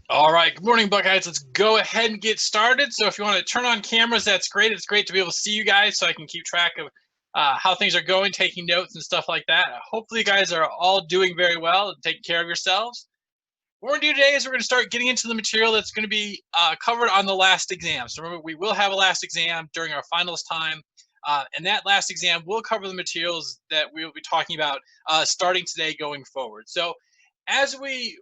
All right, good morning, Buckeyes. Let's go ahead and get started. So if you want to turn on cameras, that's great. It's great to be able to see you guys so I can keep track of how things are going, taking notes and stuff like that. Hopefully you guys are all doing very well and taking care of yourselves. What we're going to do today is we're going to start getting into the material that's going to be covered on the last exam. So remember, we will have a last exam during our finals time. And that last exam will cover the materials that we will be talking about starting today going forward. So as we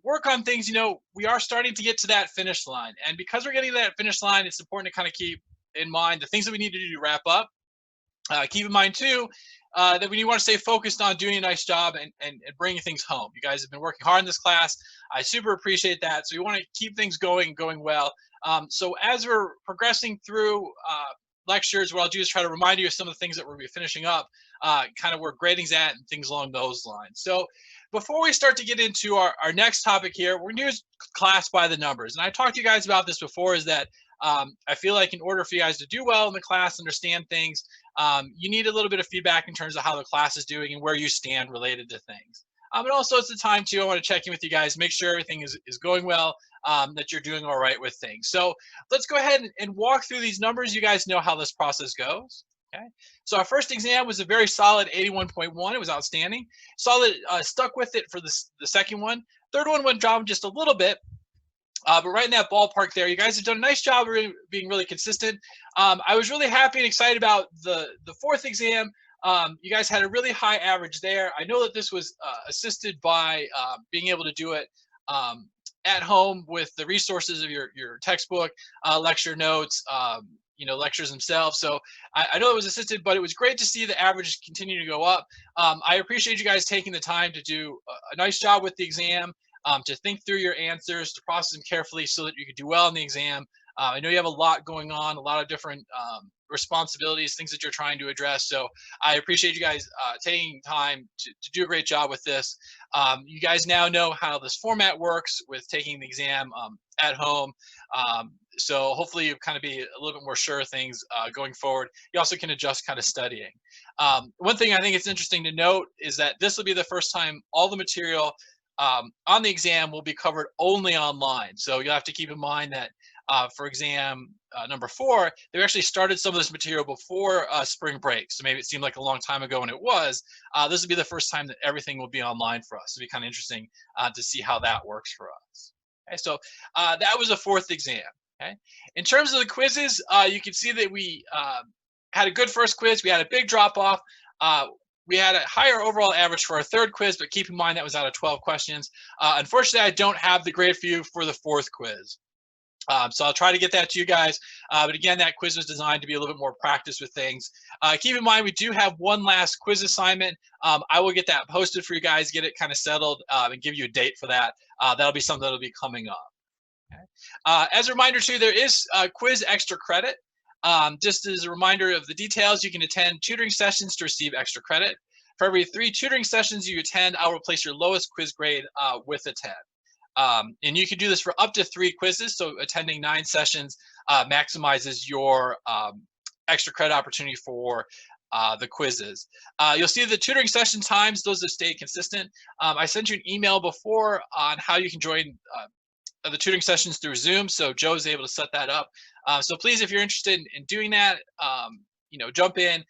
work on things, we are starting to get to that finish line. And because we're getting to that finish line, it's important to kind of keep in mind the things that we need to do to wrap up. Keep in mind, too, that we want to stay focused on doing a nice job and bringing things home. You guys have been working hard in this class. I super appreciate that. So we want to keep things going well. So as we're progressing through lectures, what I'll do is try to remind you of some of the things that we'll be finishing up, kind of where grading's at and things along those lines. So before we start to get into our next topic here, we're going to use class by the numbers. And I talked to you guys about this before, is that I feel like in order for you guys to do well in the class, understand things, you need a little bit of feedback in terms of how the class is doing and where you stand related to things. And also it's the time too, I want to check in with you guys, make sure everything is going well, that you're doing all right with things. So let's go ahead and walk through these numbers. You guys know how this process goes. Okay, so our first exam was a very solid 81.1. It was outstanding. Solid, stuck with it for the second one. Third one went down just a little bit, but right in that ballpark there. You guys have done a nice job of being really consistent. I was really happy and excited about the fourth exam. You guys had a really high average there. I know that this was assisted by being able to do it at home with the resources of your textbook, lecture notes, lectures themselves. So I know it was assisted, but it was great to see the average continue to go up. I appreciate you guys taking the time to do a nice job with the exam. To think through your answers, to process them carefully so that you can do well in the exam. I know you have a lot going on, a lot of different responsibilities, things that you're trying to address. So I appreciate you guys taking time to do a great job with this. You guys now know how this format works with taking the exam at home. So hopefully you kind of be a little bit more sure of things going forward. You also can adjust kind of studying. One thing I think it's interesting to note is that this will be the first time all the material on the exam will be covered only online. So you'll have to keep in mind that for exam number 4, they actually started some of this material before spring break. So maybe it seemed like a long time ago, and it was. This will be the first time that everything will be online for us. It'll be kind of interesting to see how that works for us. Okay, so that was a fourth exam. Okay, in terms of the quizzes, you can see that we had a good first quiz. We had a big drop off. We had a higher overall average for our third quiz, but keep in mind that was out of 12 questions. Unfortunately, I don't have the grade for you for the fourth quiz. So I'll try to get that to you guys. But again, that quiz was designed to be a little bit more practice with things. Keep in mind, we do have one last quiz assignment. I will get that posted for you guys, get it kind of settled, and give you a date for that. That'll be something that'll be coming up. Okay. As a reminder, too, there is quiz extra credit. Just as a reminder of the details, you can attend tutoring sessions to receive extra credit. For every 3 tutoring sessions you attend, I'll replace your lowest quiz grade with a 10. And you can do this for up to 3 quizzes, so attending 9 sessions maximizes your extra credit opportunity for the quizzes. You'll see the tutoring session times, those have stayed consistent. I sent you an email before on how you can join the tutoring sessions through Zoom, so Joe's able to set that up. So please, if you're interested in doing that, jump in,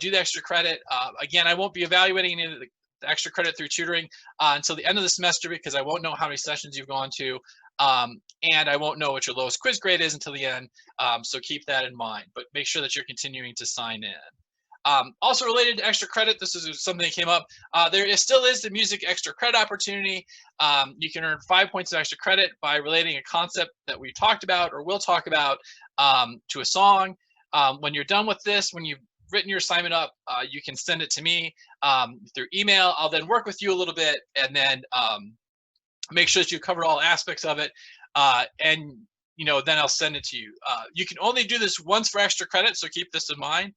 do the extra credit. Again, I won't be evaluating any of the extra credit through tutoring until the end of the semester, because I won't know how many sessions you've gone to, and I won't know what your lowest quiz grade is until the end, so keep that in mind, but make sure that you're continuing to sign in. Also related to extra credit, this is something that came up. Still is the music extra credit opportunity. You can earn 5 points of extra credit by relating a concept that we talked about or will talk about to a song. When you're done with this, when you've written your assignment up, you can send it to me through email. I'll then work with you a little bit and then make sure that you cover all aspects of it. And then I'll send it to you. You can only do this once for extra credit, so keep this in mind.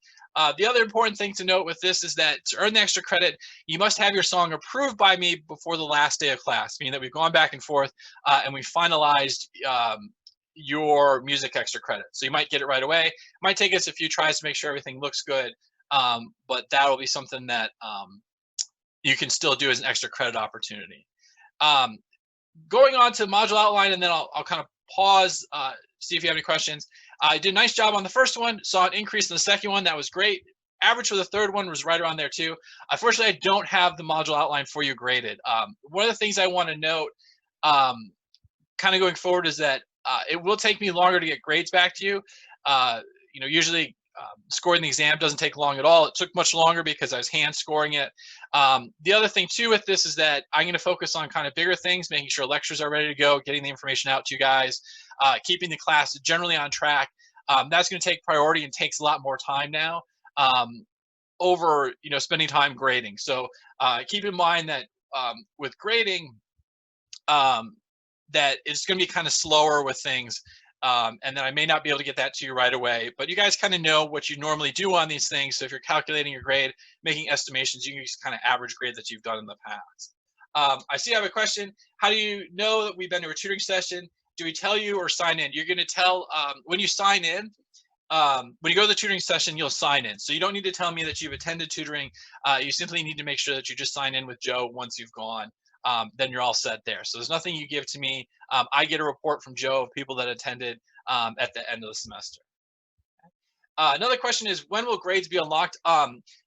The other important thing to note with this is that to earn the extra credit, you must have your song approved by me before the last day of class, meaning that we've gone back and forth and we finalized your music extra credit. So you might get it right away. It might take us a few tries to make sure everything looks good, but that will be something that you can still do as an extra credit opportunity. going on to module outline, and then I'll kind of pause, see if you have any questions. I did a nice job on the first one, saw an increase in the second one. That was great. Average for the third one was right around there too. Unfortunately, I don't have the module outline for you graded. One of the things I want to note, kind of going forward, is that it will take me longer to get grades back to you. Usually scoring the exam doesn't take long at all. It took much longer because I was hand scoring it. The other thing too with this is that I'm going to focus on kind of bigger things, making sure lectures are ready to go, getting the information out to you guys, keeping the class generally on track. That's going to take priority and takes a lot more time now, over spending time grading. So keep in mind that with grading, that it's going to be kind of slower with things, and then I may not be able to get that to you right away. But you guys kind of know what you normally do on these things. So if you're calculating your grade, making estimations, you can use kind of average grade that you've done in the past. I see I have a question. How do you know that we've been to a tutoring session? Do we tell you or sign in? You're going to tell when you sign in. When you go to the tutoring session, you'll sign in. So you don't need to tell me that you've attended tutoring. You simply need to make sure that you just sign in with Joe once you've gone. Then you're all set there. So there's nothing you give to me. I get a report from Joe of people that attended at the end of the semester. Another question is, when will grades be unlocked?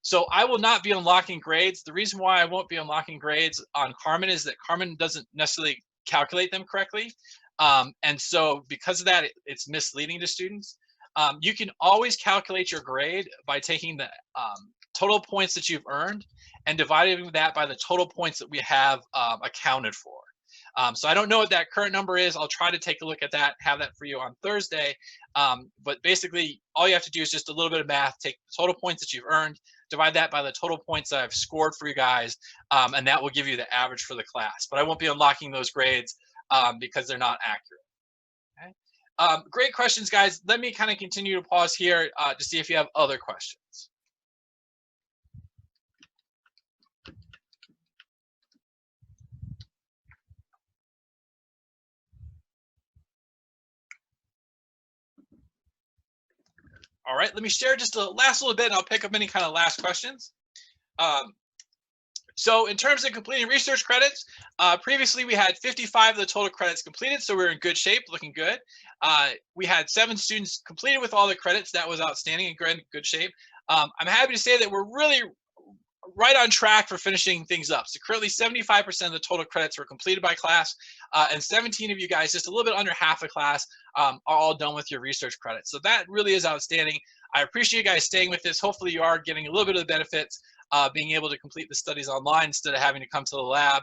So I will not be unlocking grades. The reason why I won't be unlocking grades on Carmen is that Carmen doesn't necessarily calculate them correctly. And so because of that, it's misleading to students. You can always calculate your grade by taking the total points that you've earned and dividing that by the total points that we have accounted for. So I don't know what that current number is. I'll try to take a look at that, have that for you on Thursday. But basically, all you have to do is just a little bit of math, take the total points that you've earned, divide that by the total points that I've scored for you guys, and that will give you the average for the class. But I won't be unlocking those grades because they're not accurate. Okay? Great questions, guys. Let me kind of continue to pause here to see if you have other questions. All right, let me share just a last little bit, and I'll pick up any kind of last questions. So in terms of completing research credits, previously we had 55 of the total credits completed, so we're in good shape, looking good. We had 7 students completed with all the credits. That was outstanding and good shape. I'm happy to say that we're really right on track for finishing things up. So currently 75% of the total credits were completed by class, and 17 of you guys, just a little bit under half a class, are all done with your research credits. So that really is outstanding. I appreciate you guys staying with this. Hopefully you are getting a little bit of the benefits, being able to complete the studies online instead of having to come to the lab.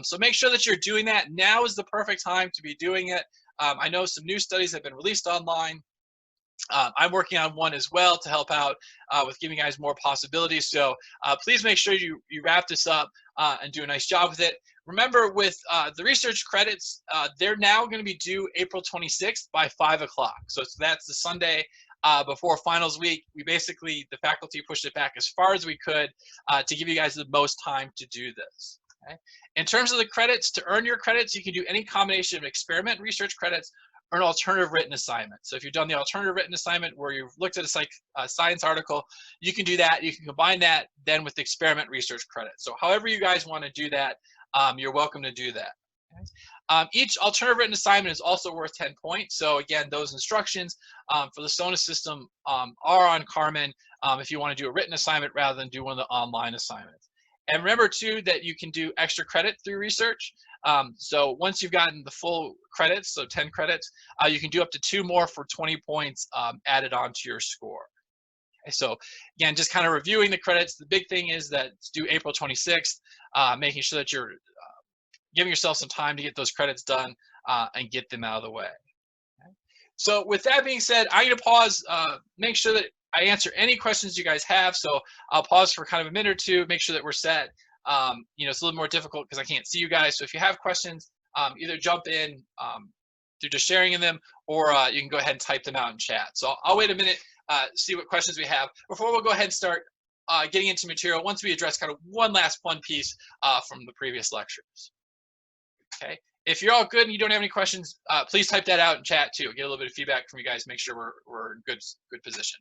So make sure that you're doing that. Now is the perfect time to be doing it. I know some new studies have been released online. I'm working on one as well to help out with giving you guys more possibilities. So please make sure you wrap this up and do a nice job with it. Remember, with the research credits, they're now going to be due April 26th by 5 o'clock. So that's the Sunday before finals week. The faculty pushed it back as far as we could to give you guys the most time to do this. Okay? In terms of the credits, to earn your credits, you can do any combination of experiment research credits or an alternative written assignment. So if you've done the alternative written assignment where you've looked at a science article, you can do that. You can combine that then with the experiment research credit. So however you guys want to do that, you're welcome to do that. Okay? Each alternative written assignment is also worth 10 points. So again, those instructions for the SONA system are on Carmen if you want to do a written assignment rather than do one of the online assignments. And remember too that you can do extra credit through research. So once you've gotten the full credits, so 10 credits, you can do up to 2 more for 20 points added onto your score. Okay, so again, just kind of reviewing the credits. The big thing is that it's due April 26th, making sure that you're giving yourself some time to get those credits done and get them out of the way. Okay? So with that being said, I'm going to pause, make sure that I answer any questions you guys have. So I'll pause for kind of a minute or two, make sure that we're set. It's a little more difficult because I can't see you guys. So if you have questions, either jump in through just sharing in them, or you can go ahead and type them out in chat. So I'll wait a minute, see what questions we have before we'll go ahead and start getting into material once we address kind of one last fun piece from the previous lectures. Okay. If you're all good and you don't have any questions, please type that out in chat too. Get a little bit of feedback from you guys. Make sure we're in good position.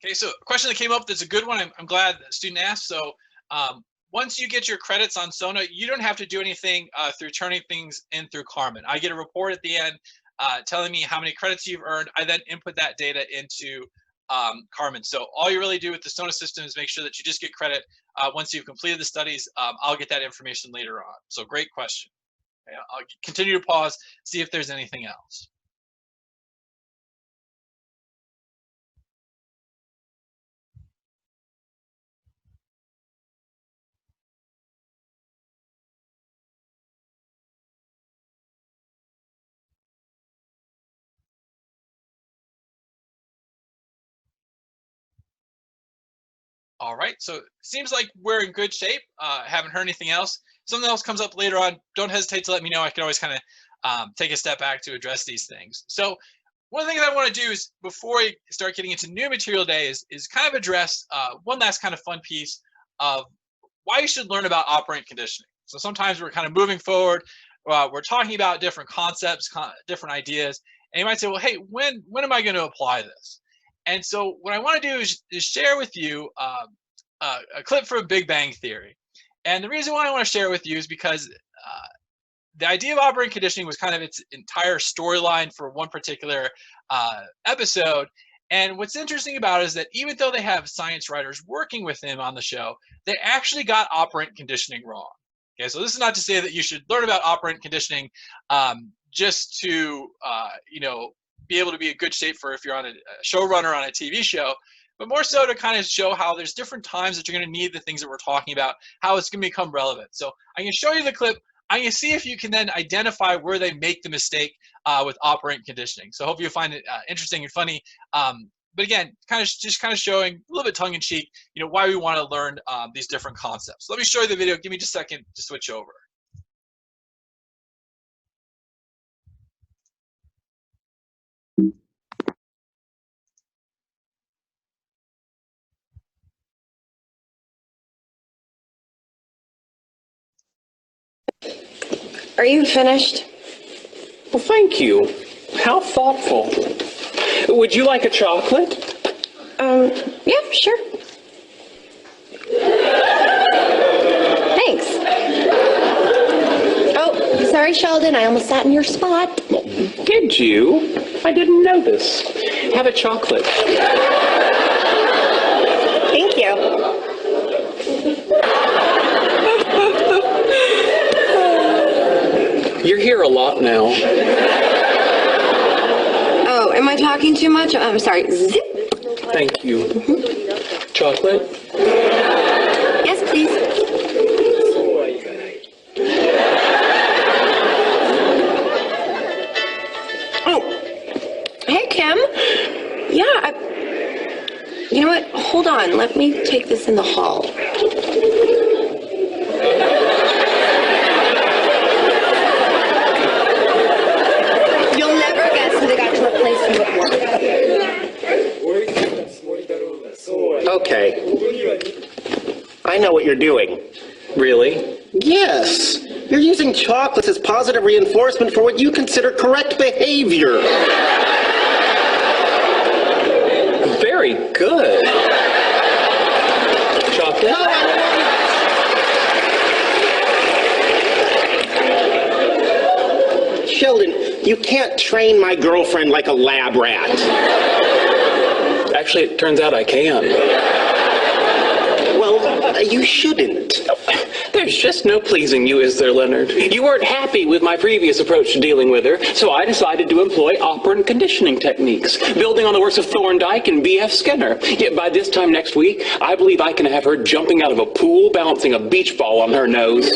Okay, so a question that came up that's a good one. I'm glad the student asked. So once you get your credits on Sona, you don't have to do anything through turning things in through Carmen. I get a report at the end telling me how many credits you've earned. I then input that data into Carmen. So all you really do with the Sona system is make sure that you just get credit once you've completed the studies. I'll get that information later on. So great question. Okay, I'll continue to pause, see if there's anything else. All right, so it seems like we're in good shape. Haven't heard anything else. If something else comes up later on, don't hesitate to let me know. I can always kind of take a step back to address these things. So one of the things I want to do is, before we start getting into new material day, is kind of address one last kind of fun piece of why you should learn about operant conditioning. So sometimes we're kind of moving forward, we're talking about different concepts, different ideas, and you might say, well, hey, when am I going to apply this? And so what I want to do is share with you a clip from Big Bang Theory. And the reason why I want to share with you is because the idea of operant conditioning was kind of its entire storyline for one particular episode. And what's interesting about it is that even though they have science writers working with him on the show, they actually got operant conditioning wrong. Okay, so this is not to say that you should learn about operant conditioning just to, be able to be in good shape for if you're on a showrunner on a TV show, but more so to kind of show how there's different times that you're going to need the things that we're talking about, how it's going to become relevant. So I'm going to show you the clip. I'm going to see if you can then identify where they make the mistake with operant conditioning. So hopefully you'll find it interesting and funny. But again, kind of showing a little bit tongue-in-cheek, why we want to learn these different concepts. So let me show you the video. Give me just a second to switch over. Are you finished? Well, thank you. How thoughtful. Would you like a chocolate? Yeah, sure. Thanks. Oh, sorry, Sheldon. I almost sat in your spot. Did you? I didn't notice. Have a chocolate. Thank you. You're here a lot now. Oh, am I talking too much? I'm sorry. Zip. Thank you. Chocolate? Yes, please. Oh. Hey, Kim. Yeah, you know what? Hold on. Let me take this in the hall. Okay. I know what you're doing. Really? Yes. You're using chocolates as positive reinforcement for what you consider correct behavior. Very good. Chocolate? Sheldon, you can't train my girlfriend like a lab rat. Actually, it turns out I can. Well, you shouldn't. There's just no pleasing you, is there, Leonard? You weren't happy with my previous approach to dealing with her, so I decided to employ operant conditioning techniques, building on the works of Thorndike and B.F. Skinner. Yet by this time next week, I believe I can have her jumping out of a pool, balancing a beach ball on her nose.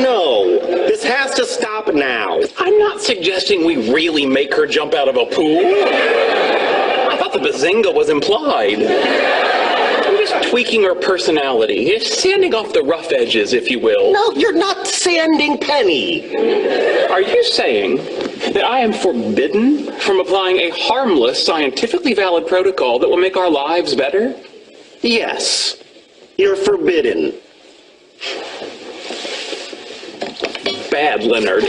No, this has to stop now. I'm not suggesting we really make her jump out of a pool. I thought the bazinga was implied. I'm just tweaking her personality, sanding off the rough edges, if you will. No, you're not sanding Penny. Are you saying that I am forbidden from applying a harmless, scientifically valid protocol that will make our lives better? Yes, you're forbidden. Bad, Leonard.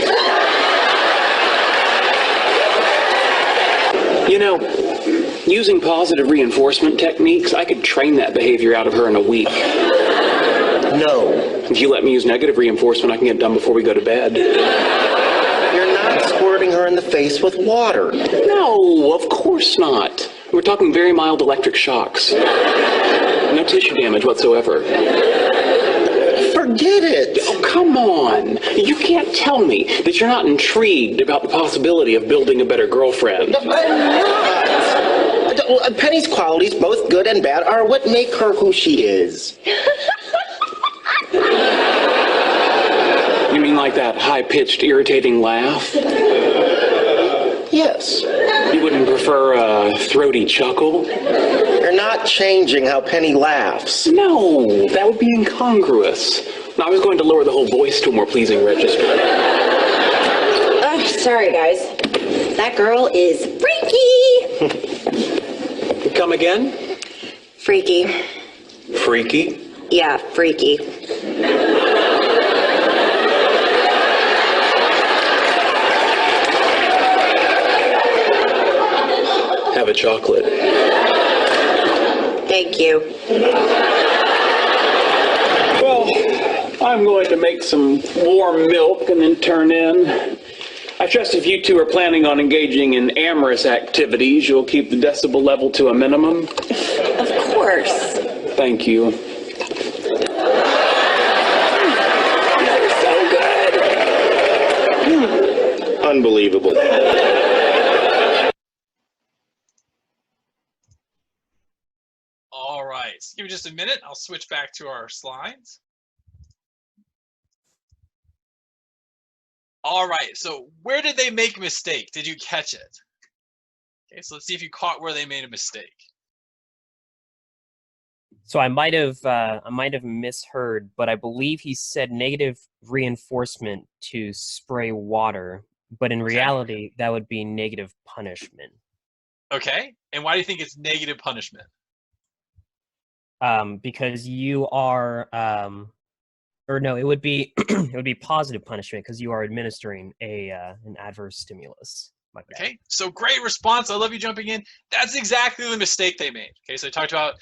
Using positive reinforcement techniques, I could train that behavior out of her in a week. No. If you let me use negative reinforcement, I can get it done before we go to bed. You're not squirting her in the face with water. No, of course not. We're talking very mild electric shocks. No tissue damage whatsoever. Forget it. Oh, come on. You can't tell me that you're not intrigued about the possibility of building a better girlfriend. I'm not. Penny's qualities, both good and bad, are what make her who she is. You mean like that high-pitched, irritating laugh? Yes. You wouldn't prefer a throaty chuckle? You're not changing how Penny laughs. No, that would be incongruous. I was going to lower the whole voice to a more pleasing register. Sorry, guys. That girl is freaky. Come again? Freaky. Freaky? Yeah, freaky. Have a chocolate. Thank you. Well, I'm going to make some warm milk and then turn in. I trust if you two are planning on engaging in amorous activities, you'll keep the decibel level to a minimum. Of course. Thank you. You're so good. Unbelievable. All right, so give me just a minute. I'll switch back to our slides. All right, so where did they make a mistake? Did you catch it? Okay, so let's see if you caught where they made a mistake. So I might have misheard, but I believe he said negative reinforcement to spray water, but in reality, that would be negative punishment. Okay, and why do you think it's negative punishment? Because you are, or no, it would be it would be positive punishment because you are administering an adverse stimulus. Okay, so great response. I love you jumping in. That's exactly the mistake they made. Okay, so I talked about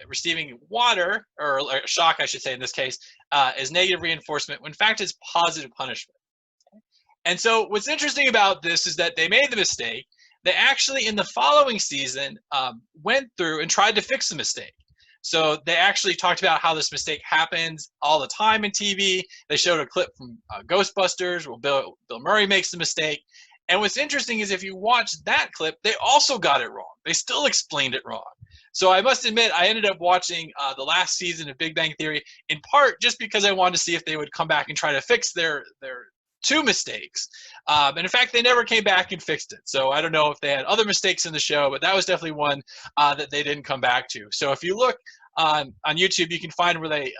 receiving water, or shock, I should say in this case, as negative reinforcement, when in fact it's positive punishment. Okay? And so what's interesting about this is that they made the mistake. They actually, in the following season, went through and tried to fix the mistake. So they actually talked about how this mistake happens all the time in TV. They showed a clip from Ghostbusters where Bill Murray makes the mistake. And what's interesting is if you watch that clip, they also got it wrong. They still explained it wrong. So I must admit, I ended up watching the last season of Big Bang Theory in part just because I wanted to see if they would come back and try to fix their two mistakes. And in fact, they never came back and fixed it. So I don't know if they had other mistakes in the show, but that was definitely one that they didn't come back to. So if you look on YouTube, you can find where they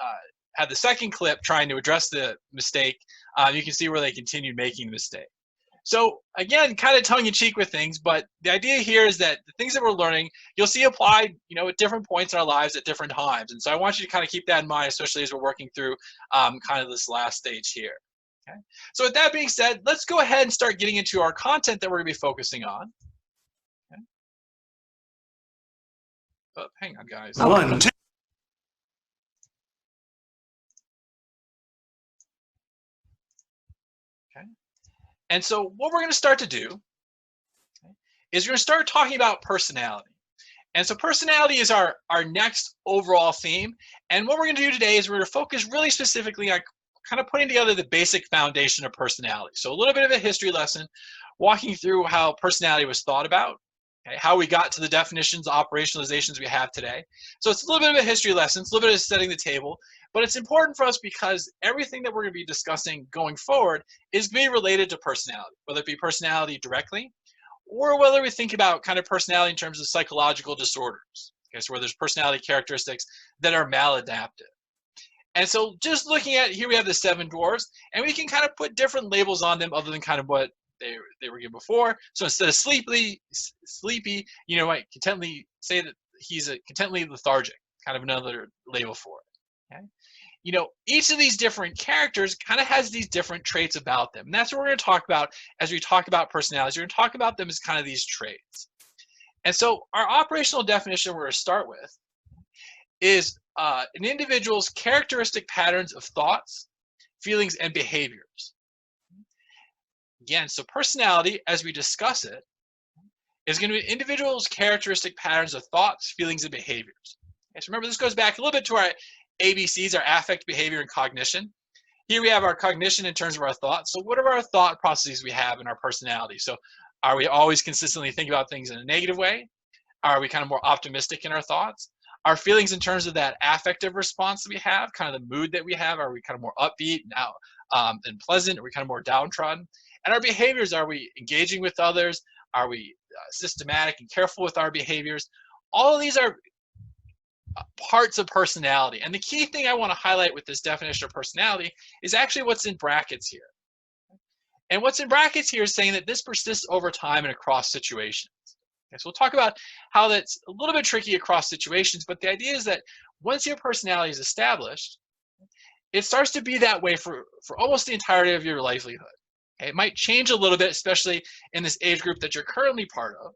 had the second clip trying to address the mistake. You can see where they continued making the mistake. So again, kind of tongue-in-cheek with things, but the idea here is that the things that we're learning, you'll see applied, at different points in our lives at different times. And so I want you to kind of keep that in mind, especially as we're working through kind of this last stage here. Okay. So with that being said, let's go ahead and start getting into our content that we're going to be focusing on. Okay. Oh, hang on, guys. One, two. And so what we're going to start to do is we're going to start talking about personality. And so personality is our next overall theme. And what we're going to do today is we're going to focus really specifically on kind of putting together the basic foundation of personality. So a little bit of a history lesson, walking through how personality was thought about, okay, how we got to the definitions, operationalizations we have today. So it's a little bit of a history lesson, it's a little bit of setting the table, but it's important for us because everything that we're going to be discussing going forward is going to be related to personality, whether it be personality directly, or whether we think about kind of personality in terms of psychological disorders. Okay, so where there's personality characteristics that are maladaptive. And so just looking at, here we have the 7 dwarves, and we can kind of put different labels on them other than kind of what they were given before. So instead of sleepy, you might contently say that he's contently lethargic, kind of another label for it. Okay? Each of these different characters kind of has these different traits about them. And that's what we're going to talk about as we talk about personalities. We're going to talk about them as kind of these traits. And so our operational definition we're going to start with is an individual's characteristic patterns of thoughts, feelings, and behaviors. Again, so personality, as we discuss it, is going to be individuals' characteristic patterns of thoughts, feelings, and behaviors. Okay, so remember, this goes back a little bit to our ABCs, our affect, behavior, and cognition. Here we have our cognition in terms of our thoughts. So what are our thought processes we have in our personality? So are we always consistently thinking about things in a negative way? Are we kind of more optimistic in our thoughts? Our feelings in terms of that affective response that we have, kind of the mood that we have, are we kind of more upbeat and pleasant? Are we kind of more downtrodden? And our behaviors, are we engaging with others? Are we systematic and careful with our behaviors? All of these are parts of personality. And the key thing I want to highlight with this definition of personality is actually what's in brackets here. And what's in brackets here is saying that this persists over time and across situations. Okay, so we'll talk about how that's a little bit tricky across situations, but the idea is that once your personality is established, it starts to be that way for almost the entirety of your livelihood. Okay, it might change a little bit, especially in this age group that you're currently part of,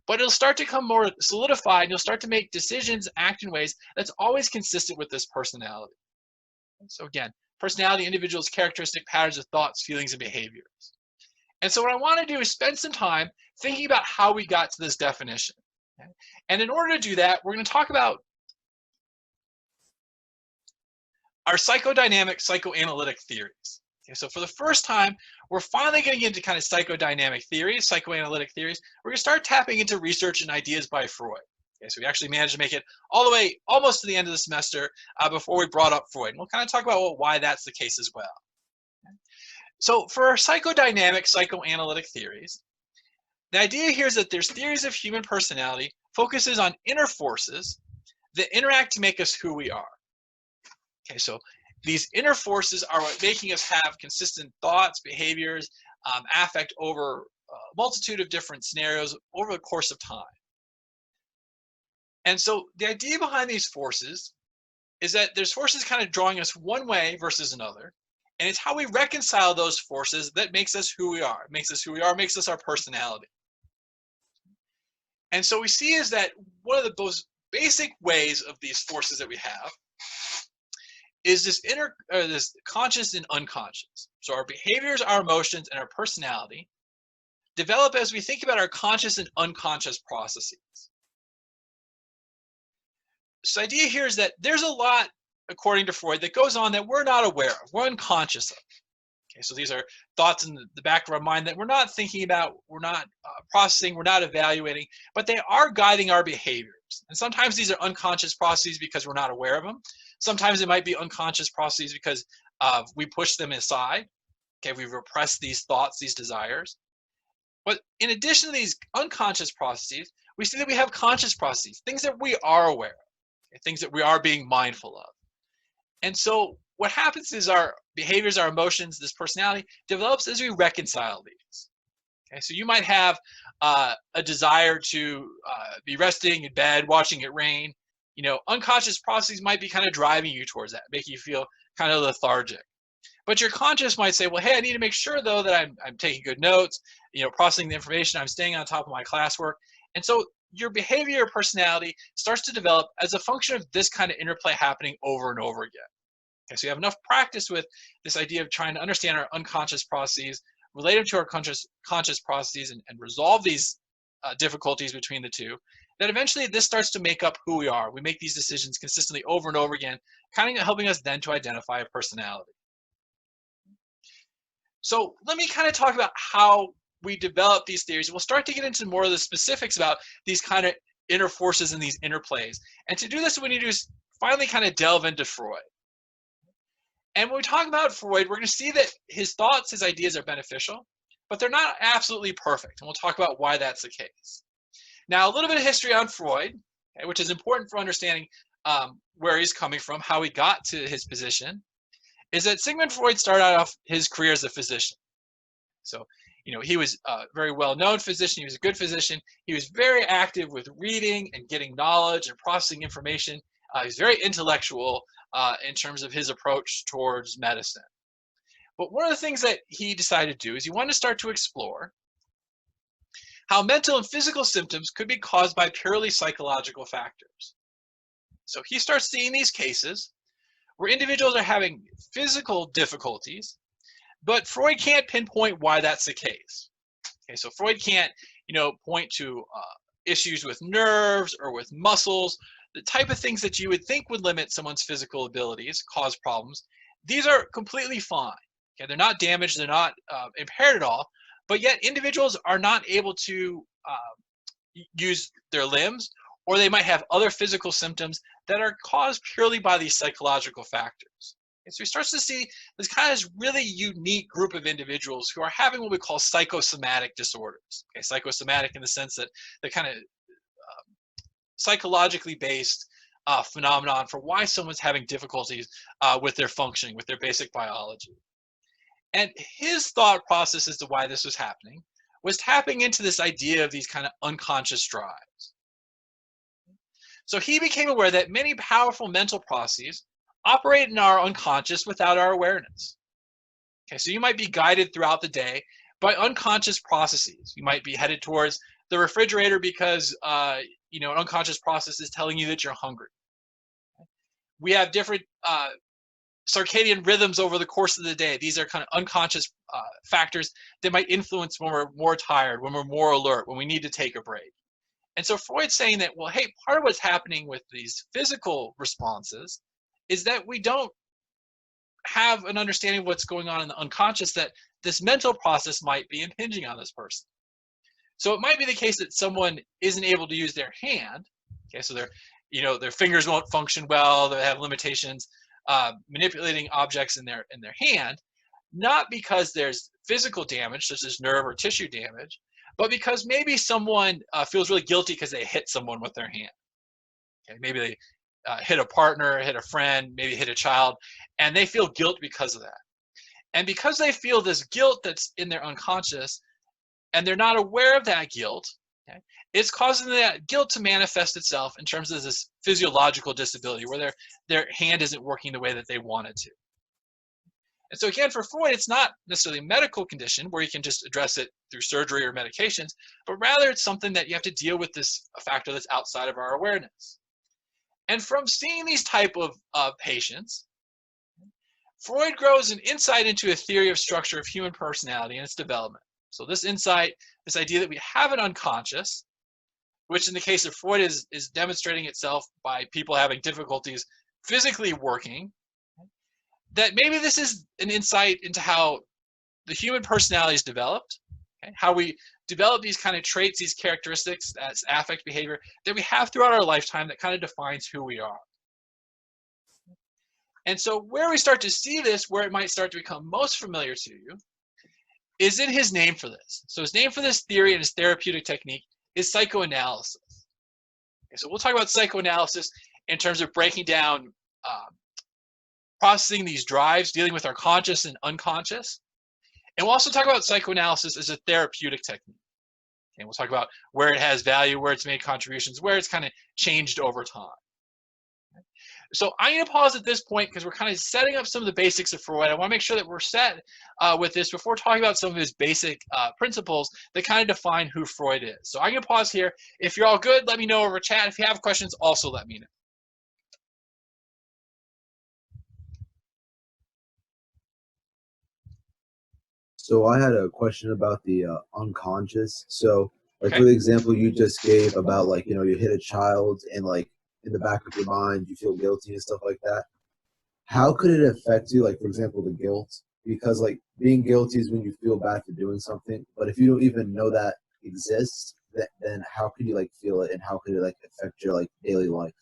but it'll start to become more solidified, and you'll start to make decisions, act in ways that's always consistent with this personality. So again, personality, individuals, characteristic patterns of thoughts, feelings, and behaviors. And so what I want to do is spend some time thinking about how we got to this definition. Okay? And in order to do that, we're going to talk about our psychodynamic, psychoanalytic theories. Okay, so for the first time, we're finally getting into kind of psychodynamic theories, psychoanalytic theories. We're going to start tapping into research and ideas by Freud. Okay, so we actually managed to make it all the way almost to the end of the semester before we brought up Freud. And we'll kind of talk about why that's the case as well. Okay. So for our psychodynamic, psychoanalytic theories, the idea here is that there's theories of human personality focuses on inner forces that interact to make us who we are. Okay, so these inner forces are what making us have consistent thoughts, behaviors, affect over a multitude of different scenarios over the course of time. And so the idea behind these forces is that there's forces kind of drawing us one way versus another. And it's how we reconcile those forces that makes us who we are. Makes us who we are, makes us our personality. And so we see is that one of the most basic ways of these forces that we have is this conscious and unconscious. So our behaviors, our emotions, and our personality develop as we think about our conscious and unconscious processes. So the idea here is that there's a lot, according to Freud, that goes on that we're not aware of, we're unconscious of. Okay, so these are thoughts in the back of our mind that we're not thinking about, we're not processing, we're not evaluating, but they are guiding our behaviors. And sometimes these are unconscious processes because we're not aware of them. Sometimes it might be unconscious processes because we push them aside. Okay, we repress these thoughts, these desires. But in addition to these unconscious processes, we see that we have conscious processes, things that we are aware of, okay, things that we are being mindful of. And so what happens is our behaviors, our emotions, this personality develops as we reconcile these. Okay, so you might have a desire to be resting in bed, watching it rain. You know, unconscious processes might be kind of driving you towards that, making you feel kind of lethargic. But your conscious might say, well, hey, I need to make sure, though, that I'm taking good notes, you know, processing the information, I'm staying on top of my classwork. And so your behavior or personality starts to develop as a function of this kind of interplay happening over and over again. Okay, so you have enough practice with this idea of trying to understand our unconscious processes, relate them to our conscious processes, and resolve these difficulties between the two, that eventually this starts to make up who we are. We make these decisions consistently over and over again, kind of helping us then to identify a personality. So let me kind of talk about how we develop these theories. We'll start to get into more of the specifics about these kind of inner forces and these interplays. And to do this, what we need to do is finally kind of delve into Freud. And when we talk about Freud, we're going to see that his thoughts, his ideas are beneficial, but they're not absolutely perfect. And we'll talk about why that's the case. Now, a little bit of history on Freud, okay, which is important for understanding where he's coming from, how he got to his position, is that Sigmund Freud started off his career as a physician. So, you know, he was a very well-known physician. He was a good physician. He was very active with reading and getting knowledge and processing information. He was very intellectual in terms of his approach towards medicine. But one of the things that he decided to do is he wanted to start to explore how mental and physical symptoms could be caused by purely psychological factors. So he starts seeing these cases where individuals are having physical difficulties, but Freud can't pinpoint why that's the case. Okay, so Freud can't, point to issues with nerves or with muscles, the type of things that you would think would limit someone's physical abilities, cause problems. These are completely fine. Okay, they're not damaged, they're not impaired at all, but yet individuals are not able to use their limbs, or they might have other physical symptoms that are caused purely by these psychological factors. And so he starts to see this kind of really unique group of individuals who are having what we call psychosomatic disorders. Okay, psychosomatic in the sense that they're kind of psychologically based phenomenon for why someone's having difficulties with their functioning, with their basic biology. And his thought process as to why this was happening was tapping into this idea of these kind of unconscious drives. So he became aware that many powerful mental processes operate in our unconscious without our awareness. Okay, so you might be guided throughout the day by unconscious processes. You might be headed towards the refrigerator because an unconscious process is telling you that you're hungry. We have different circadian rhythms over the course of the day. These are kind of unconscious factors that might influence when we're more tired, when we're more alert, when we need to take a break. And so Freud's saying that, well, hey, part of what's happening with these physical responses is that we don't have an understanding of what's going on in the unconscious, that this mental process might be impinging on this person. So it might be the case that someone isn't able to use their hand. Okay, so their fingers won't function well, they have limitations manipulating objects in their hand, not because there's physical damage such as nerve or tissue damage, but because maybe someone feels really guilty because they hit someone with their hand. Okay, maybe they hit a partner, hit a friend, maybe hit a child, and they feel guilt because of that. And because they feel this guilt that's in their unconscious, and they're not aware of that guilt, okay, it's causing that guilt to manifest itself in terms of this physiological disability where their hand isn't working the way that they want it to. And so again, for Freud, it's not necessarily a medical condition where you can just address it through surgery or medications, but rather it's something that you have to deal with, this factor that's outside of our awareness. And from seeing these type of patients, Freud grows an insight into a theory of structure of human personality and its development. So this insight, this idea that we have an unconscious, which in the case of Freud is demonstrating itself by people having difficulties physically working, that maybe this is an insight into how the human personality is developed, okay? How we develop these kind of traits, these characteristics, that's affect behavior that we have throughout our lifetime that kind of defines who we are. And so where we start to see this, where it might start to become most familiar to you, is in his name for this. So his name for this theory and his therapeutic technique is psychoanalysis. Okay, so we'll talk about psychoanalysis in terms of breaking down processing these drives, dealing with our conscious and unconscious. And we'll also talk about psychoanalysis as a therapeutic technique. And we'll talk about where it has value, where it's made contributions, where it's kind of changed over time. So I'm going to pause at this point because we're kind of setting up some of the basics of Freud. I want to make sure that we're set with this before talking about some of his basic principles that kind of define who Freud is. So I'm going to pause here. If you're all good, let me know over chat. If you have questions, also let me know. So I had a question about the unconscious. So, like, Okay. for the example you just gave about, like, you hit a child and, like, in the back of your mind you feel guilty and stuff like that. How could it affect you, like, for example, the guilt? Because, like, being guilty is when you feel bad for doing something, but if you don't even know that exists, then how could you, like, feel it, and how could it, like, affect your, like, daily life?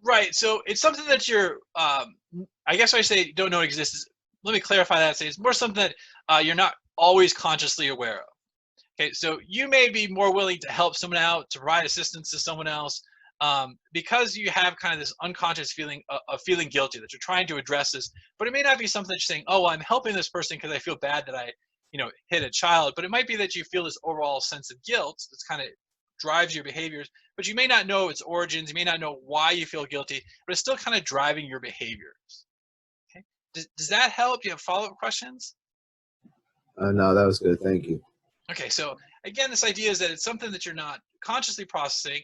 Right. So it's something that you're, I guess when I say don't know it exists, let me clarify that. Say it's more something that you're not always consciously aware of. Okay. So you may be more willing to help someone out, to provide assistance to someone else, because you have kind of this unconscious feeling of feeling guilty, that you're trying to address this, but it may not be something that you're saying, oh, well, I'm helping this person because I feel bad that I, hit a child, but it might be that you feel this overall sense of guilt that's kind of drives your behaviors, but you may not know its origins, you may not know why you feel guilty, but it's still kind of driving your behaviors. Okay, does that help? Do you have follow-up questions? No, that was good. Thank you. Okay, so Again, this idea is that it's something that you're not consciously processing,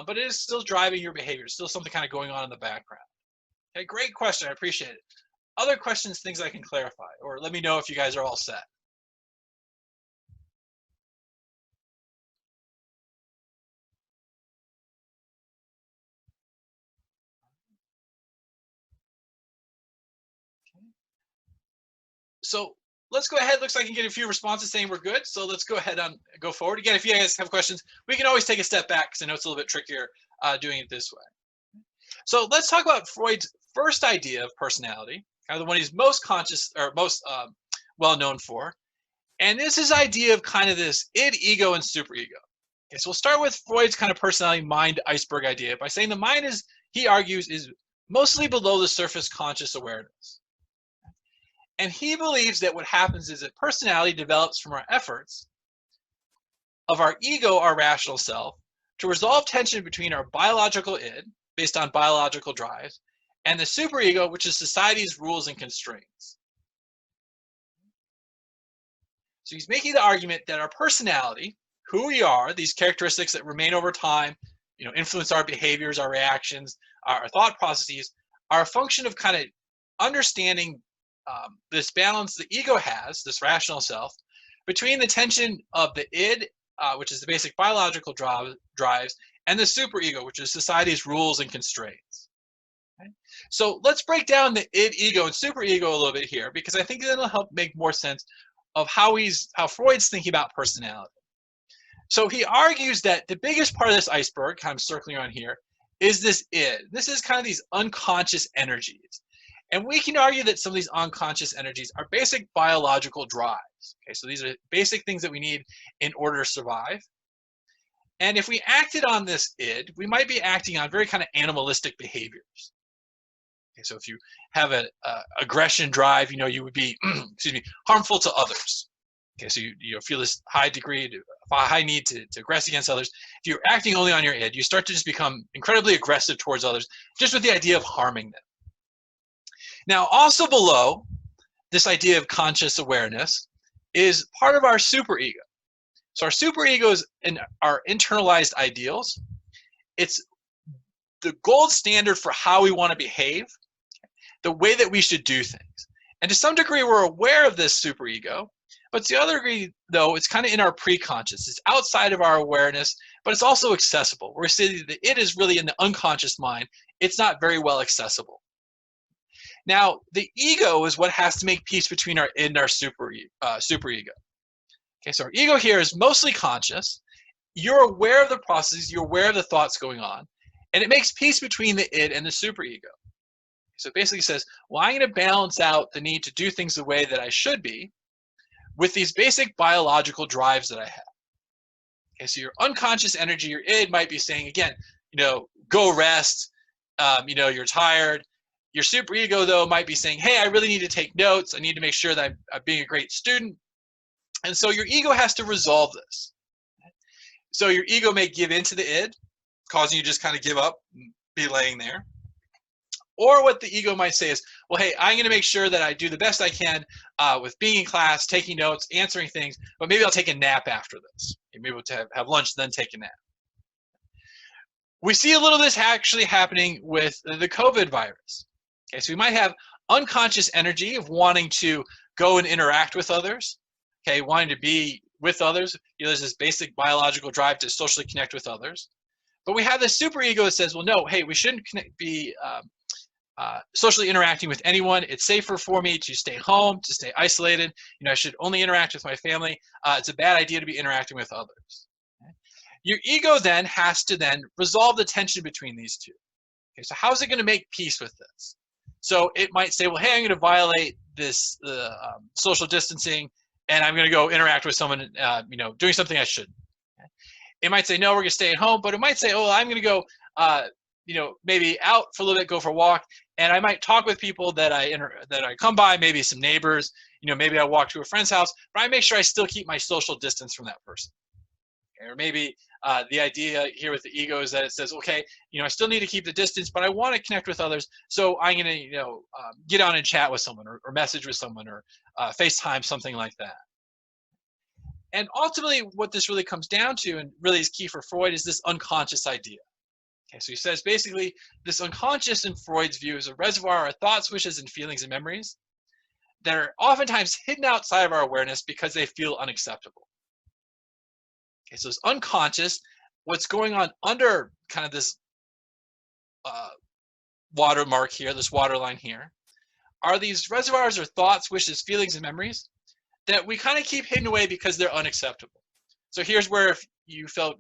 but it is still driving your behavior. It's still something kind of going on in the background. Okay, great question. I appreciate it. Other questions, things I can clarify, or let me know if you guys are all set. So let's go ahead. Looks like I can get a few responses saying we're good. So let's go ahead and go forward. Again, if you guys have questions, we can always take a step back because I know it's a little bit trickier doing it this way. So let's talk about Freud's first idea of personality, kind of the one he's most conscious or most well known for. And this is idea of kind of this id, ego, and superego. Okay, so we'll start with Freud's kind of personality mind iceberg idea by saying the mind is, he argues, is mostly below the surface conscious awareness. And he believes that what happens is that personality develops from our efforts of our ego, our rational self, to resolve tension between our biological id, based on biological drives, and the superego, which is society's rules and constraints. So he's making the argument that our personality, who we are, these characteristics that remain over time, influence our behaviors, our reactions, our thought processes, are a function of kind of understanding this balance the ego has, this rational self, between the tension of the id, which is the basic biological drives, and the superego, which is society's rules and constraints. Okay? So let's break down the id, ego, and superego a little bit here, because I think that'll help make more sense of how Freud's thinking about personality. So he argues that the biggest part of this iceberg, kind of circling around here, is this id. This is kind of these unconscious energies. And we can argue that some of these unconscious energies are basic biological drives. Okay, so these are basic things that we need in order to survive. And if we acted on this id, we might be acting on very kind of animalistic behaviors. Okay, so if you have an aggression drive, you would be, harmful to others. Okay, so you feel this high need to aggress against others. If you're acting only on your id, you start to just become incredibly aggressive towards others, just with the idea of harming them. Now, also below this idea of conscious awareness is part of our superego. So our superego is our internalized ideals. It's the gold standard for how we want to behave, the way that we should do things. And to some degree, we're aware of this superego, but to the other degree, though, it's kind of in our preconscious. It's outside of our awareness, but it's also accessible. We're saying that it is really in the unconscious mind. It's not very well accessible. Now, the ego is what has to make peace between our id and our superego. Okay, so our ego here is mostly conscious. You're aware of the processes. You're aware of the thoughts going on. And it makes peace between the id and the superego. So it basically says, well, I'm going to balance out the need to do things the way that I should be with these basic biological drives that I have. Okay, so your unconscious energy, your id, might be saying, again, go rest. You're tired. Your superego, though, might be saying, hey, I really need to take notes. I need to make sure that I'm being a great student. And so your ego has to resolve this. So your ego may give into the id, causing you to just kind of give up and be laying there. Or what the ego might say is, well, hey, I'm going to make sure that I do the best I can with being in class, taking notes, answering things, but maybe I'll take a nap after this. Maybe we'll have lunch, then take a nap. We see a little of this actually happening with the COVID virus. Okay, so we might have unconscious energy of wanting to go and interact with others, okay, wanting to be with others. There's this basic biological drive to socially connect with others. But we have this superego that says, well, no, hey, we shouldn't be socially interacting with anyone. It's safer for me to stay home, to stay isolated. I should only interact with my family. It's a bad idea to be interacting with others. Okay? Your ego then has to then resolve the tension between these two. Okay, so how is it going to make peace with this? So it might say, well, hey, I'm going to violate this social distancing, and I'm going to go interact with someone, doing something I shouldn't. Okay? It might say, no, we're going to stay at home, but it might say, oh, I'm going to go, maybe out for a little bit, go for a walk, and I might talk with people that I come by, maybe some neighbors, maybe I walk to a friend's house, but I make sure I still keep my social distance from that person. Okay? Or maybe the idea here with the ego is that it says, okay, I still need to keep the distance, but I want to connect with others, so I'm going to, get on and chat with someone, or message with someone, or FaceTime, something like that. And ultimately, what this really comes down to, and really is key for Freud, is this unconscious idea. Okay, so he says basically this unconscious in Freud's view is a reservoir of thoughts, wishes, and feelings and memories that are oftentimes hidden outside of our awareness because they feel unacceptable. Okay, so it's unconscious, what's going on under kind of this watermark here, this waterline here, are these reservoirs or thoughts, wishes, feelings, and memories that we kind of keep hidden away because they're unacceptable. So here's where if you felt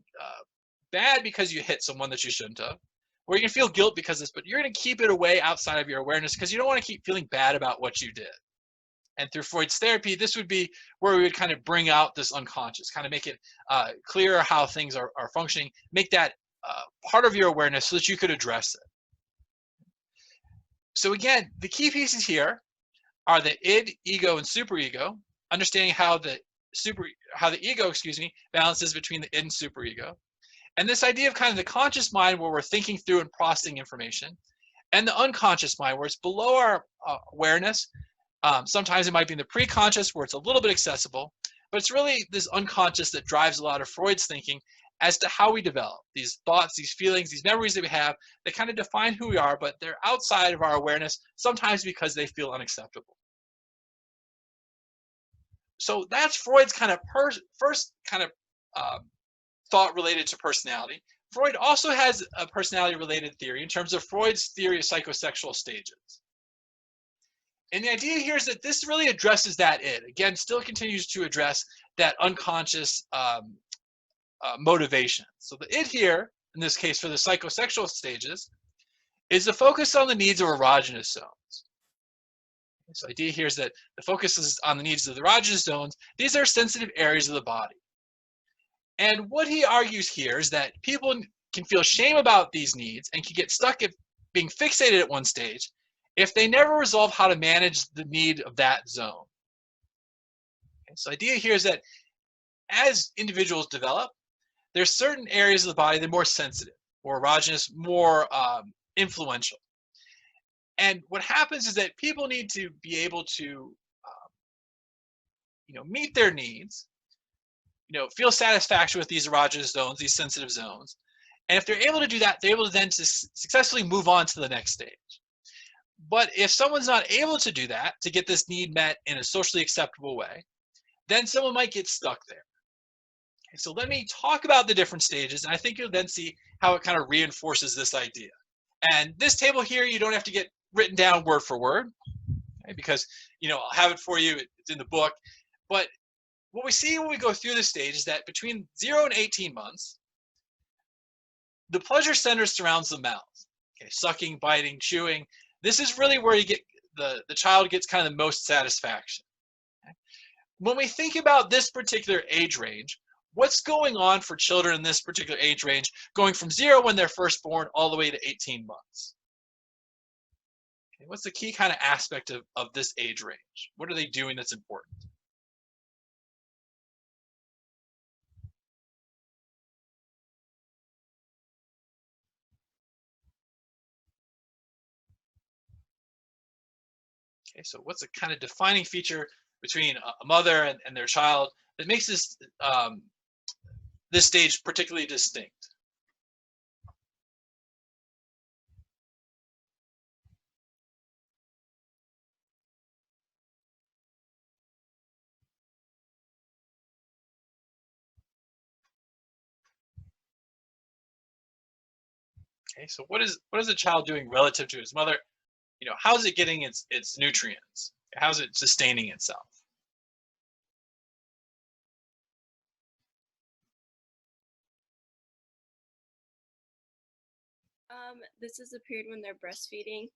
bad because you hit someone that you shouldn't have, or you can feel guilt because of this, but you're going to keep it away outside of your awareness because you don't want to keep feeling bad about what you did. And through Freud's therapy, this would be where we would kind of bring out this unconscious, kind of make it clearer how things are functioning, make that part of your awareness so that you could address it. So again, the key pieces here are the id, ego, and superego, understanding how the ego, balances between the id and superego. And this idea of kind of the conscious mind where we're thinking through and processing information, and the unconscious mind where it's below our awareness. Sometimes it might be in the preconscious where it's a little bit accessible, but it's really this unconscious that drives a lot of Freud's thinking as to how we develop these thoughts, these feelings, these memories that we have that kind of define who we are, but they're outside of our awareness, sometimes because they feel unacceptable. So that's Freud's kind of first kind of thought related to personality. Freud also has a personality-related theory in terms of Freud's theory of psychosexual stages. And the idea here is that this really addresses that id. Again, still continues to address that unconscious motivation. So the id here, in this case for the psychosexual stages, is the focus on the needs of erogenous zones. So the idea here is that the focus is on the needs of the erogenous zones. These are sensitive areas of the body. And what he argues here is that people can feel shame about these needs and can get stuck at being fixated at one stage if they never resolve how to manage the need of that zone. Okay, so the idea here is that as individuals develop, there's certain areas of the body that are more sensitive, more erogenous, more influential. And what happens is that people need to be able to meet their needs, feel satisfaction with these erogenous zones, these sensitive zones. And if they're able to do that, they're able to then successfully move on to the next stage. But if someone's not able to do that, to get this need met in a socially acceptable way, then someone might get stuck there. Okay, so let me talk about the different stages, and I think you'll then see how it kind of reinforces this idea. And this table here, you don't have to get written down word for word, okay, because I'll have it for you, it's in the book. But what we see when we go through the stage is that between 0 and 18 months, the pleasure center surrounds the mouth. Okay, sucking, biting, chewing. This is really where you get the child gets kind of the most satisfaction. Okay? When we think about this particular age range, what's going on for children in this particular age range, going from 0 when they're first born all the way to 18 months? Okay, what's the key kind of aspect of this age range? What are they doing that's important? Okay, so what's a kind of defining feature between a mother and their child that makes this this stage particularly distinct? Okay, so what is the child doing relative to his mother? How is it getting its nutrients? How is it sustaining itself? This is the period when they're breastfeeding.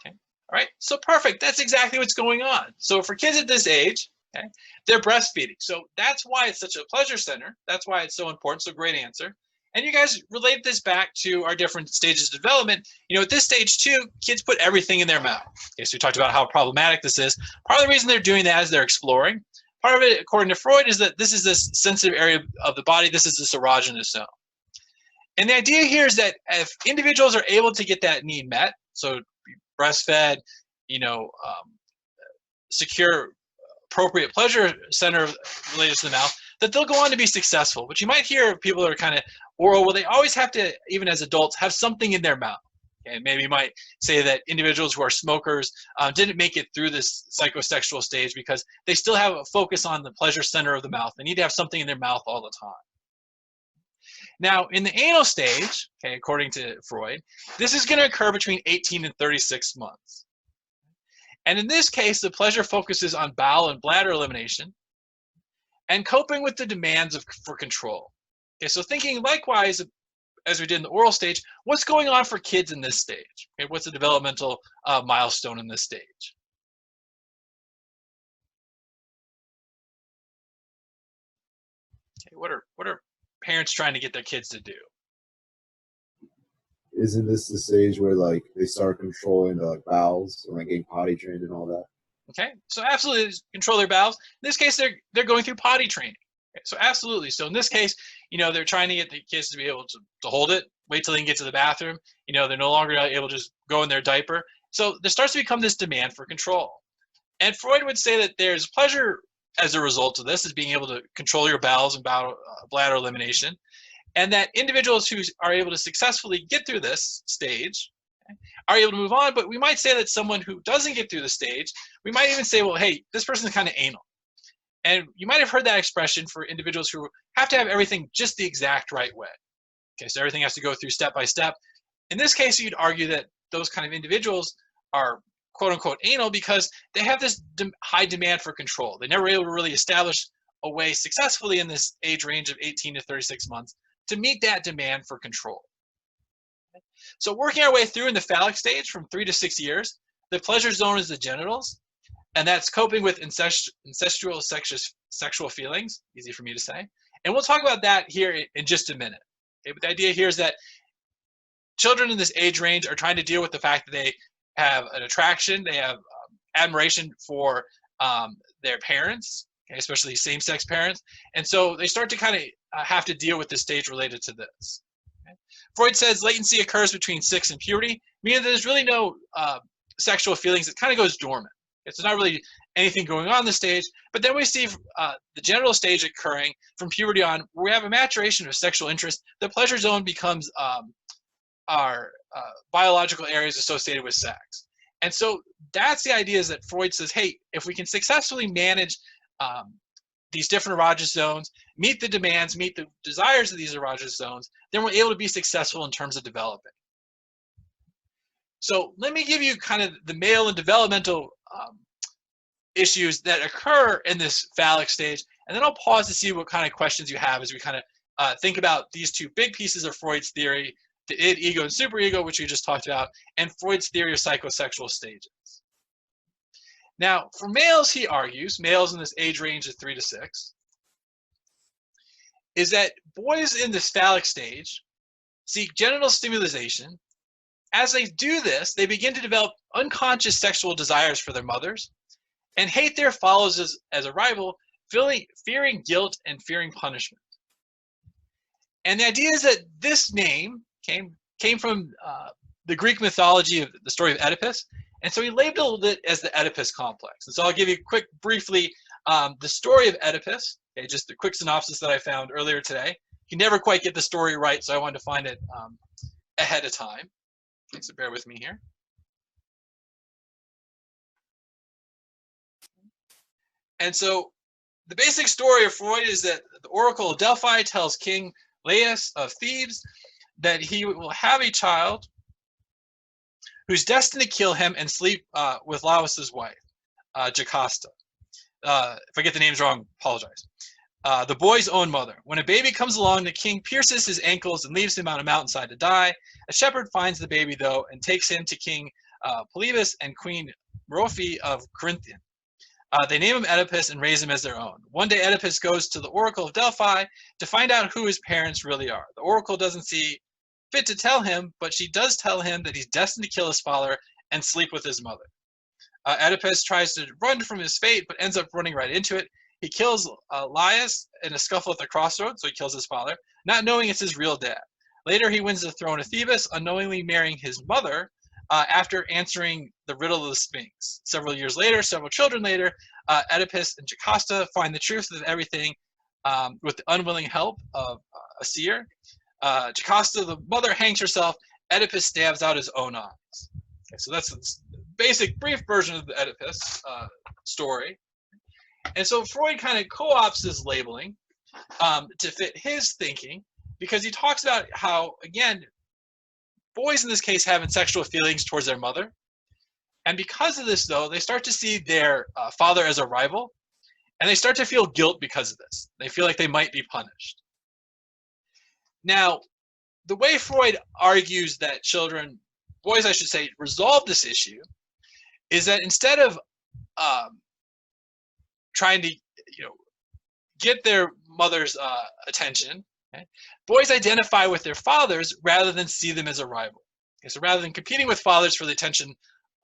Okay, all right, so perfect. That's exactly what's going on. So for kids at this age, okay, they're breastfeeding. So that's why it's such a pleasure center. That's why it's so important. So great answer. And you guys relate this back to our different stages of development. At this stage too, kids put everything in their mouth. Okay, so we talked about how problematic this is. Part of the reason they're doing that is they're exploring. Part of it, according to Freud, is that this is this sensitive area of the body. This is this erogenous zone. And the idea here is that if individuals are able to get that need met, so breastfed, secure, appropriate pleasure center related to the mouth, that they'll go on to be successful. But you might hear people that are kind of oral, well, they always have to, even as adults, have something in their mouth. Okay, maybe you might say that individuals who are smokers didn't make it through this psychosexual stage because they still have a focus on the pleasure center of the mouth. They need to have something in their mouth all the time. Now, in the anal stage, okay, according to Freud, this is going to occur between 18 and 36 months. And in this case, the pleasure focuses on bowel and bladder elimination and coping with the demands for control. Okay, so thinking likewise, as we did in the oral stage, what's going on for kids in this stage? Okay, what's the developmental milestone in this stage? Okay, what are parents trying to get their kids to do? Isn't this the stage where like they start controlling the like bowels and like getting potty trained and all that? Okay, so absolutely control their bowels. In this case, they're going through potty training. Okay, so absolutely. So in this case, you know, they're trying to get the kids to be able to hold it, wait till they can get to the bathroom. You know, they're no longer able to just go in their diaper. So there starts to become this demand for control. And Freud would say that there's pleasure as a result of this, is being able to control your bowels and bladder elimination. And that individuals who are able to successfully get through this stage are able to move on. But we might say that someone who doesn't get through the stage, we might even say, well, hey, this person's kind of anal. And you might have heard that expression for individuals who have to have everything just the exact right way. Okay, so everything has to go through step by step. In this case, you'd argue that those kind of individuals are quote unquote anal because they have this high demand for control. They never were able to really establish a way successfully in this age range of 18 to 36 months to meet that demand for control. So working our way through in the phallic stage from 3 to 6 years, the pleasure zone is the genitals, and that's coping with incestual sexual feelings, easy for me to say. And we'll talk about that here in just a minute. Okay, but the idea here is that children in this age range are trying to deal with the fact that they have an attraction, they have admiration for their parents, okay, especially same-sex parents, and so they start to kind of have to deal with this stage related to this. Okay? Freud says latency occurs between 6 and puberty, meaning that there's really no sexual feelings. It kind of goes dormant. It's not really anything going on in the stage, but then we see the genital stage occurring from puberty on, where we have a maturation of sexual interest. The pleasure zone becomes our biological areas associated with sex. And so that's the idea, is that Freud says, hey, if we can successfully manage these different erogenous zones, meet the demands, meet the desires of these erogenous zones, then we're able to be successful in terms of developing. So let me give you kind of the male and developmental issues that occur in this phallic stage, and then I'll pause to see what kind of questions you have as we kind of think about these two big pieces of Freud's theory, the id, ego, and superego, which we just talked about, and Freud's theory of psychosexual stages. Now, for males, he argues, males in this age range of 3 to 6, is that boys in this phallic stage seek genital stimulation. As they do this, they begin to develop unconscious sexual desires for their mothers and hate their followers as a rival, fearing guilt and fearing punishment. And the idea is that this name came from the Greek mythology of the story of Oedipus, and so he labeled it as the Oedipus complex. And so I'll give you briefly the story of Oedipus, okay, just a quick synopsis that I found earlier today. You never quite get the story right, so I wanted to find it ahead of time. Okay, so bear with me here. And so the basic story of Freud is that the Oracle of Delphi tells King Laius of Thebes that he will have a child who's destined to kill him and sleep with Laius's wife, Jocasta. If I get the names wrong, apologize. The boy's own mother. When a baby comes along, the king pierces his ankles and leaves him on a mountainside to die. A shepherd finds the baby, though, and takes him to King Polybus and Queen Merope of Corinthian. They name him Oedipus and raise him as their own. One day, Oedipus goes to the Oracle of Delphi to find out who his parents really are. The Oracle doesn't see fit to tell him, but she does tell him that he's destined to kill his father and sleep with his mother. Oedipus tries to run from his fate, but ends up running right into it. He kills Laius in a scuffle at the crossroads, so he kills his father, not knowing it's his real dad. Later, he wins the throne of Thebes, unknowingly marrying his mother after answering the riddle of the Sphinx. Several years later, several children later, Oedipus and Jocasta find the truth of everything with the unwilling help of a seer. Jocasta, the mother, hangs herself. Oedipus stabs out his own eyes. Okay, so that's the basic, brief version of the Oedipus story. And so Freud kind of co-opts this labeling to fit his thinking, because he talks about how, again, boys in this case having sexual feelings towards their mother. And because of this, though, they start to see their father as a rival, and they start to feel guilt because of this. They feel like they might be punished. Now, the way Freud argues that children, boys I should say, resolve this issue is that instead of trying to get their mother's attention, okay, boys identify with their fathers rather than see them as a rival. Okay, so rather than competing with fathers for the attention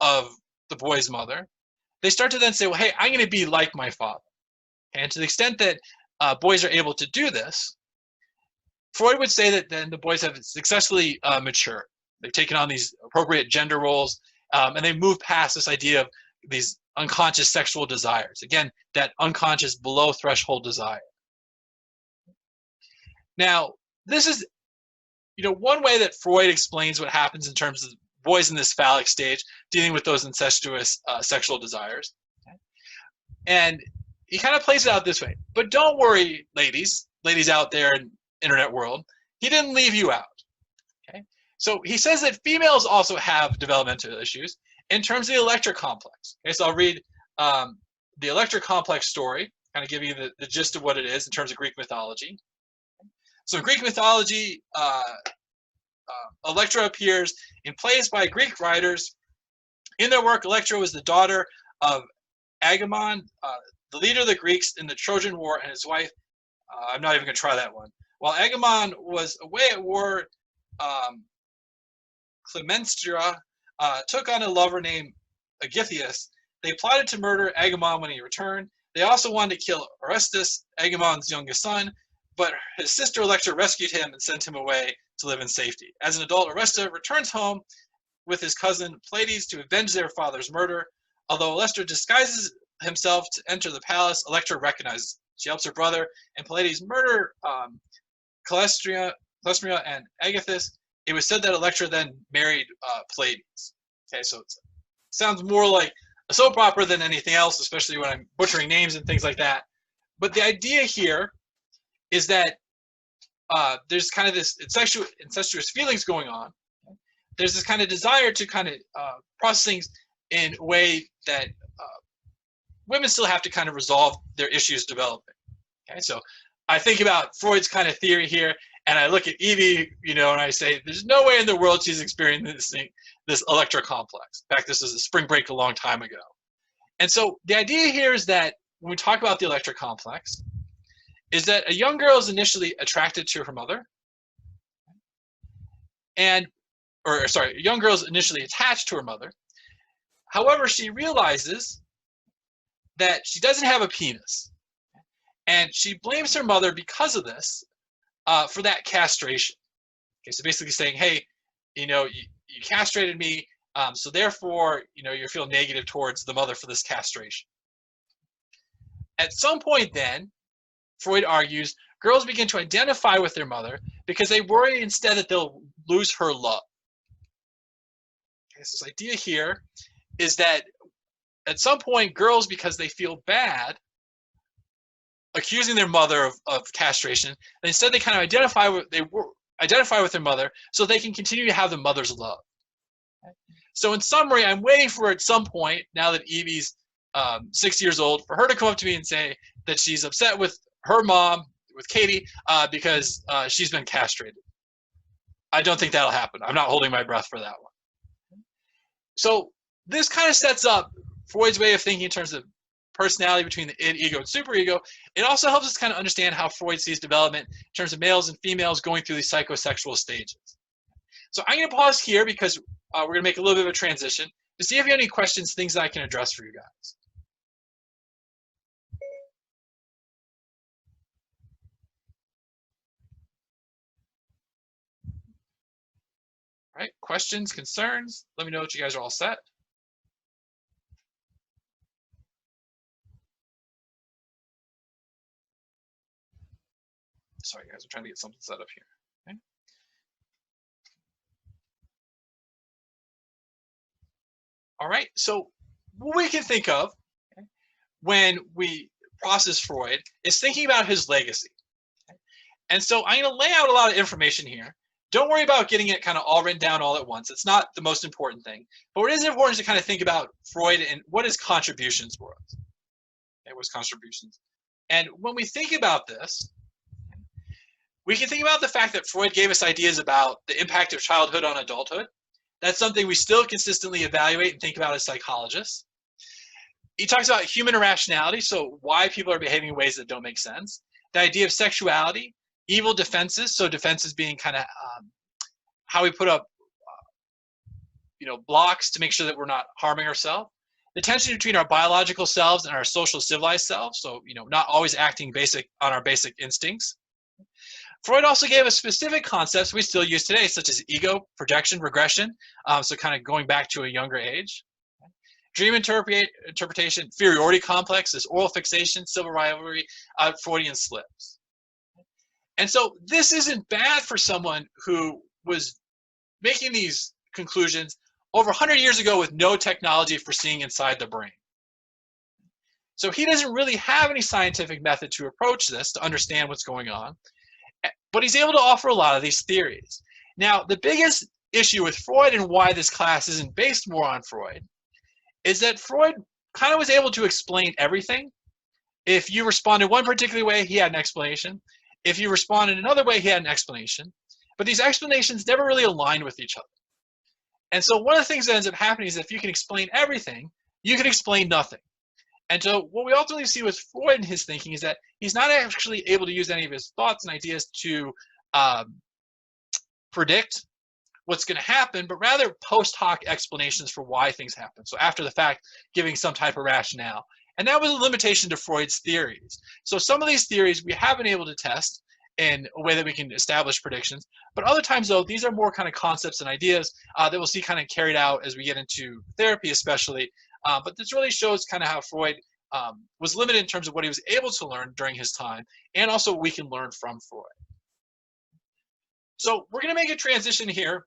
of the boy's mother, they start to then say, well, hey, I'm going to be like my father. Okay, and to the extent that boys are able to do this, Freud would say that then the boys have successfully matured. They've taken on these appropriate gender roles, and they move past this idea of these unconscious sexual desires. Again, that unconscious below threshold desire. Now, this is, one way that Freud explains what happens in terms of boys in this phallic stage, dealing with those incestuous sexual desires. Okay? And he kind of plays it out this way. But don't worry, ladies out there in the internet world, he didn't leave you out. Okay? So he says that females also have developmental issues in terms of the Electra complex. Okay, so I'll read the Electra complex story, kind of give you the gist of what it is in terms of Greek mythology. So in Greek mythology, Electra appears in plays by Greek writers. In their work, Electra was the daughter of Agamemnon, the leader of the Greeks in the Trojan War, and his wife. I'm not even going to try that one. While Agamemnon was away at war, Clemenstra took on a lover named Aegisthus. They plotted to murder Agamemnon when he returned. They also wanted to kill Orestes, Agamemnon's youngest son, but his sister Electra rescued him and sent him away to live in safety. As an adult, Orestes returns home with his cousin Pleiades to avenge their father's murder. Although Electra disguises himself to enter the palace, Electra recognizes him. She helps her brother and Pleiades murder Calestria and Aegisthus. It was said that Electra then married Pleiades. Okay, so it sounds more like a soap opera than anything else, especially when I'm butchering names and things like that. But the idea here is that there's kind of this incestuous feelings going on. There's this kind of desire to kind of process things in a way that women still have to kind of resolve their issues developing. Okay, so I think about Freud's kind of theory here, and I look at Evie, and I say, there's no way in the world she's experiencing this Electra complex. In fact, this was a spring break a long time ago. And so the idea here is that when we talk about the Electra complex, is that a young girl is initially attracted to her mother, a young girl is initially attached to her mother. However, she realizes that she doesn't have a penis, and she blames her mother because of this for that castration. Okay, so basically saying, hey, you castrated me, so therefore, you feel negative towards the mother for this castration. At some point then, Freud argues, girls begin to identify with their mother because they worry instead that they'll lose her love. Okay, so this idea here is that at some point, girls, because they feel bad, accusing their mother of castration, and instead they kind of identify with their mother so they can continue to have the mother's love. Okay? So in summary, I'm waiting for at some point, now that Evie's 6 years old, for her to come up to me and say that she's upset with her mom, with Katie, because she's been castrated. I don't think that'll happen. I'm not holding my breath for that one. So this kind of sets up Freud's way of thinking in terms of personality between the id, ego, and superego. It also helps us kind of understand how Freud sees development in terms of males and females going through these psychosexual stages. So I'm going to pause here because we're going to make a little bit of a transition to see if you have any questions, things that I can address for you guys. All right, questions, concerns? Let me know that you guys are all set. Sorry, guys, I'm trying to get something set up here. Okay. All right, so what we can think of when we process Freud is thinking about his legacy. And so I'm going to lay out a lot of information here. Don't worry about getting it kind of all written down all at once. It's not the most important thing. But it is important to kind of think about Freud and what his contributions were. Okay, what his contributions. And when we think about this, we can think about the fact that Freud gave us ideas about the impact of childhood on adulthood. That's something we still consistently evaluate and think about as psychologists. He talks about human irrationality, so why people are behaving in ways that don't make sense. The idea of sexuality, evil defenses, so defenses being kind of how we put up blocks to make sure that we're not harming ourselves. The tension between our biological selves and our social civilized selves, so not always acting on our basic instincts. Freud also gave us specific concepts we still use today, such as ego, projection, regression, so kind of going back to a younger age. Dream interpretation, inferiority complexes, oral fixation, civil rivalry, Freudian slips. And so this isn't bad for someone who was making these conclusions over 100 years ago with no technology for seeing inside the brain. So he doesn't really have any scientific method to approach this to understand what's going on, but he's able to offer a lot of these theories. Now, the biggest issue with Freud and why this class isn't based more on Freud is that Freud kind of was able to explain everything. If you responded one particular way, he had an explanation. If you responded another way, he had an explanation. But these explanations never really aligned with each other. And so one of the things that ends up happening is if you can explain everything, you can explain nothing. And so what we ultimately see with Freud and his thinking is that he's not actually able to use any of his thoughts and ideas to predict what's going to happen, but rather post hoc explanations for why things happen. So after the fact, giving some type of rationale. And that was a limitation to Freud's theories. So some of these theories we have been able to test in a way that we can establish predictions. But other times, though, these are more kind of concepts and ideas that we'll see kind of carried out as we get into therapy, especially. But this really shows kind of how Freud was limited in terms of what he was able to learn during his time, and also what we can learn from Freud. So we're going to make a transition here